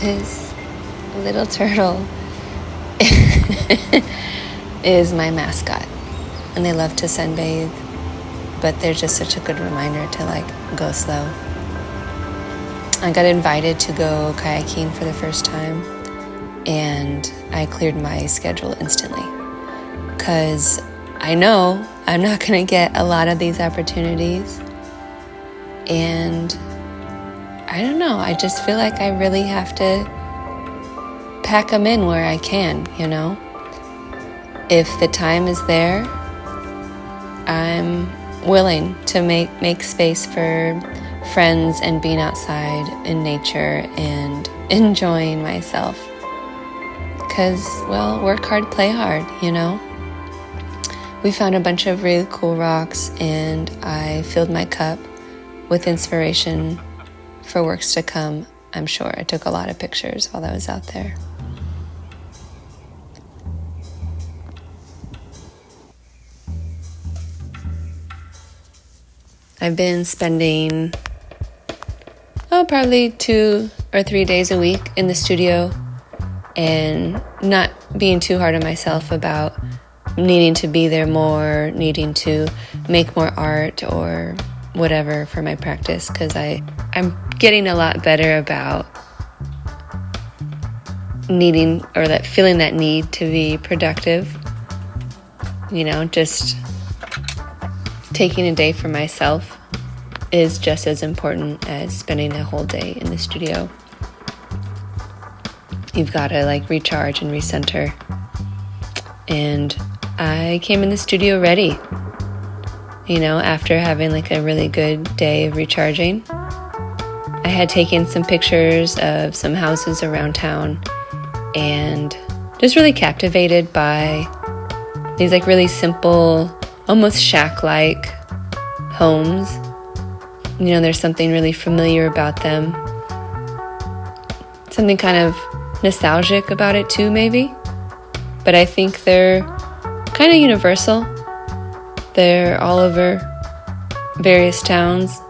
This little turtle is my mascot, and they love to sunbathe, but they're just such a good reminder to go slow. I got invited to go kayaking for the first time, and I cleared my schedule instantly because I know I'm not going to get a lot of these opportunities, and I don't know, I just feel like I really have to pack them in where I can, If the time is there, I'm willing to make space for friends and being outside in nature and enjoying myself. Because, work hard, play hard, We found a bunch of really cool rocks, and I filled my cup with inspiration for works to come. I'm sure I took a lot of pictures while I was out there. I've been spending, probably 2 or 3 days a week in the studio and not being too hard on myself about needing to be there more, needing to make more art or whatever for my practice, because I'm getting a lot better about needing or feeling that need to be productive. Just taking a day for myself is just as important as spending a whole day in the studio. You've got to recharge and recenter. And I came in the studio ready, after having a really good day of recharging. I had taken some pictures of some houses around town and just really captivated by these really simple, almost shack-like homes. There's something really familiar about them. Something kind of nostalgic about it too, maybe. But I think they're kind of universal. They're all over various towns,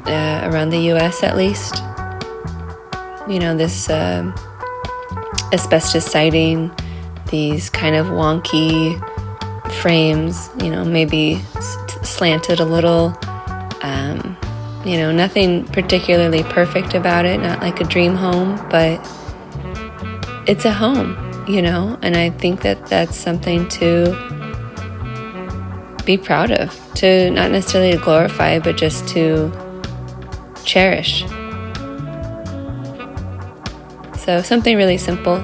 around the U.S. at least. This asbestos siding, these kind of wonky frames, maybe slanted a little. Nothing particularly perfect about it, not like a dream home, but it's a home, and I think that that's something to be proud of, to not necessarily to glorify, but just to cherish. So something really simple,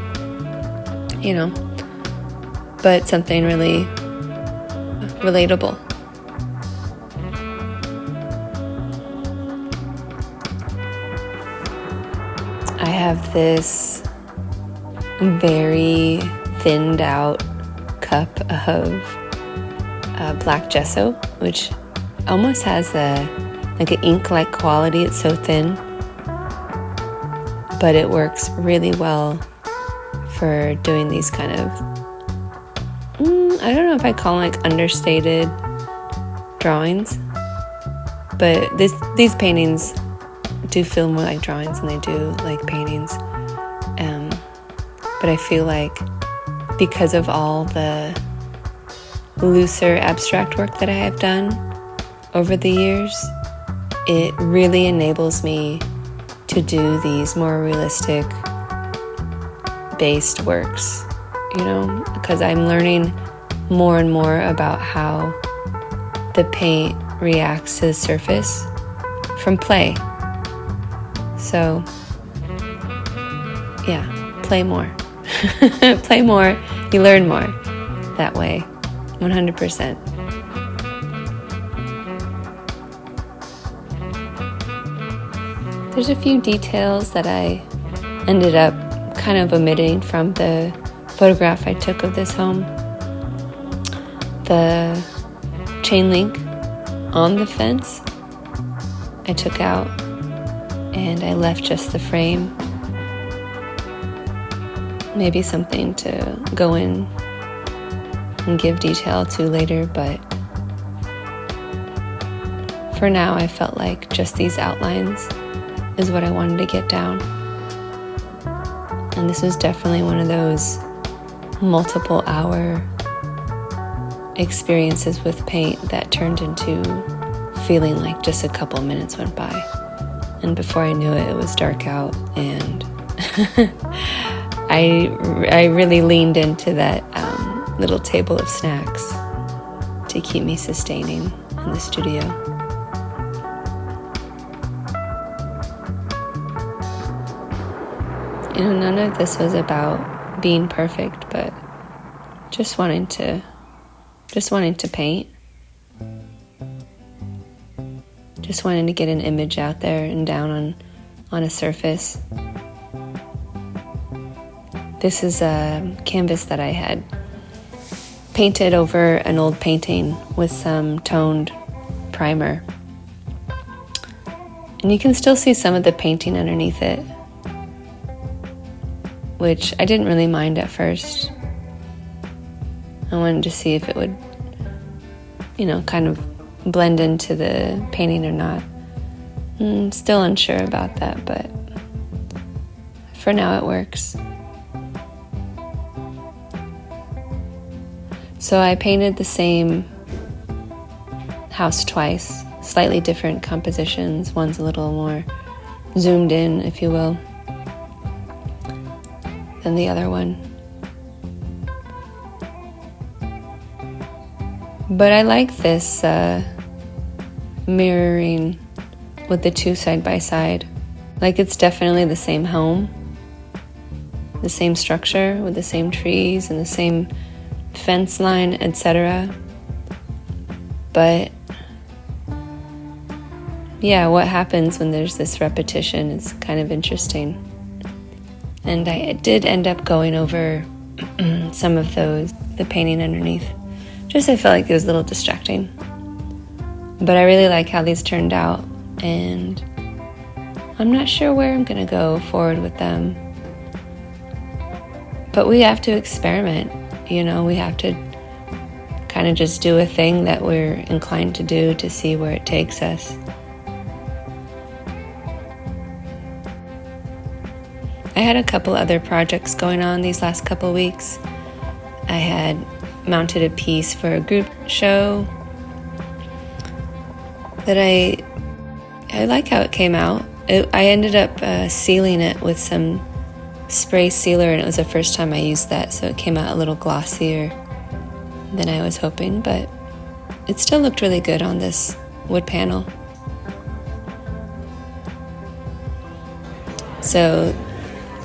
but something really relatable. I have this very thinned out cup of black gesso, which almost has an ink-like quality. It's so thin, but it works really well for doing these kind of, I don't know if I call them understated drawings, but these paintings do feel more like drawings than they do like paintings. But I feel like because of all the looser abstract work that I have done over the years, it really enables me to do these more realistic based works, because I'm learning more and more about how the paint reacts to the surface from play. So, play more. Play more, you learn more that way, 100%. There's a few details that I ended up kind of omitting from the photograph I took of this home. The chain link on the fence I took out, and I left just the frame. Maybe something to go in and give detail to later, but for now I felt like just these outlines is what I wanted to get down. And this was definitely one of those multiple hour experiences with paint that turned into feeling like just a couple minutes went by. And before I knew it, it was dark out, and I really leaned into that little table of snacks to keep me sustaining in the studio. You know, none of this was about being perfect, but just wanting to paint. Just wanting to get an image out there and down on a surface. This is a canvas that I had painted over an old painting with some toned primer. And you can still see some of the painting underneath it, which I didn't really mind at first. I wanted to see if it would, kind of blend into the painting or not. Still unsure about that, but for now it works. So I painted the same house twice, slightly different compositions. One's a little more zoomed in, if you will, than the other one. But I like this mirroring with the two side by side. Like, it's definitely the same home, the same structure with the same trees and the same fence line, etc. But yeah, what happens when there's this repetition is kind of interesting. And I did end up going over some of the painting underneath. Just I felt like it was a little distracting. But I really like how these turned out, and I'm not sure where I'm going to go forward with them. But we have to experiment, we have to kind of just do a thing that we're inclined to do to see where it takes us. I had a couple other projects going on these last couple weeks. I had mounted a piece for a group show that I like how it came out. I ended up sealing it with some spray sealer, and it was the first time I used that, so it came out a little glossier than I was hoping, but it still looked really good on this wood panel. So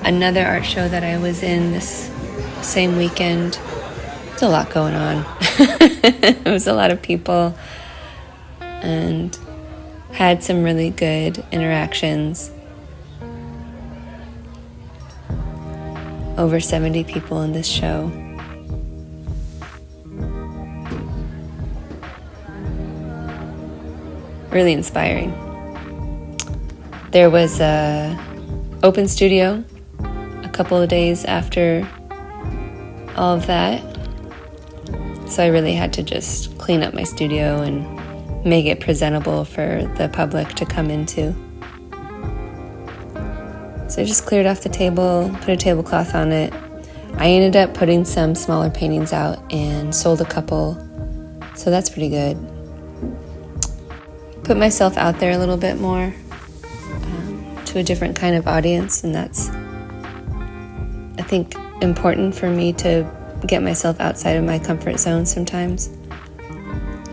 another art show that I was in this same weekend, there's a lot going on. It was a lot of people, and had some really good interactions. Over 70 people in this show. Really inspiring. There was a open studio a couple of days after all of that. So I really had to just clean up my studio and make it presentable for the public to come into. So I just cleared off the table, put a tablecloth on it. I ended up putting some smaller paintings out and sold a couple, so that's pretty good. Put myself out there a little bit more to a different kind of audience, and that's, I think, important for me to get myself outside of my comfort zone sometimes.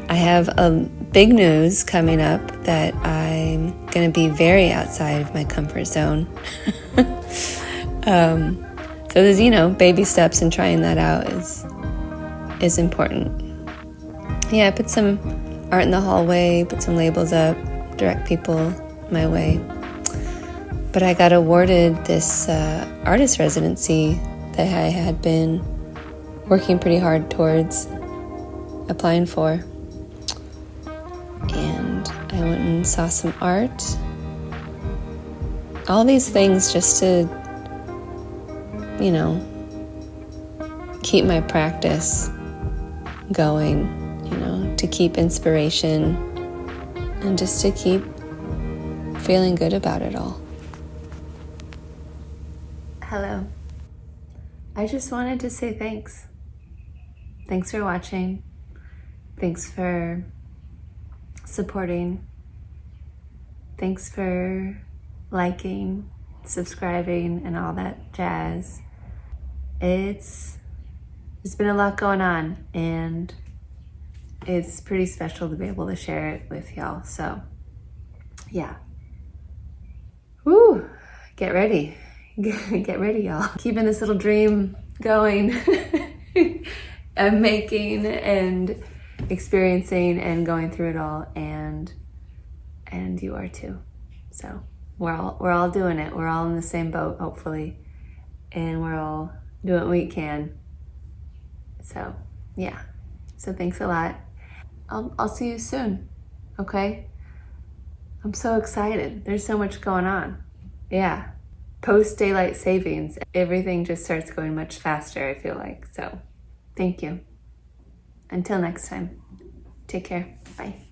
I have a big news coming up that I'm going to be very outside of my comfort zone. So there's, baby steps, and trying that out is important. Yeah, I put some art in the hallway, put some labels up, direct people my way. But I got awarded this artist residency that I had been working pretty hard towards applying for. And I went and saw some art. All these things just to, keep my practice going, to keep inspiration and just to keep feeling good about it all. Hello. I just wanted to say thanks. Thanks for watching. Thanks for supporting. Thanks for liking, subscribing, and all that jazz. There's been a lot going on, and it's pretty special to be able to share it with y'all. So, yeah. Woo! Get ready. Get ready, y'all. Keeping this little dream going. I'm making and experiencing and going through it all, and you are too. So we're all doing it. We're all in the same boat, hopefully, and we're all doing what we can. So yeah. So thanks a lot. I'll see you soon. Okay. I'm so excited. There's so much going on. Yeah. Post daylight savings, everything just starts going much faster, I feel like. So thank you. Until next time, take care. Bye.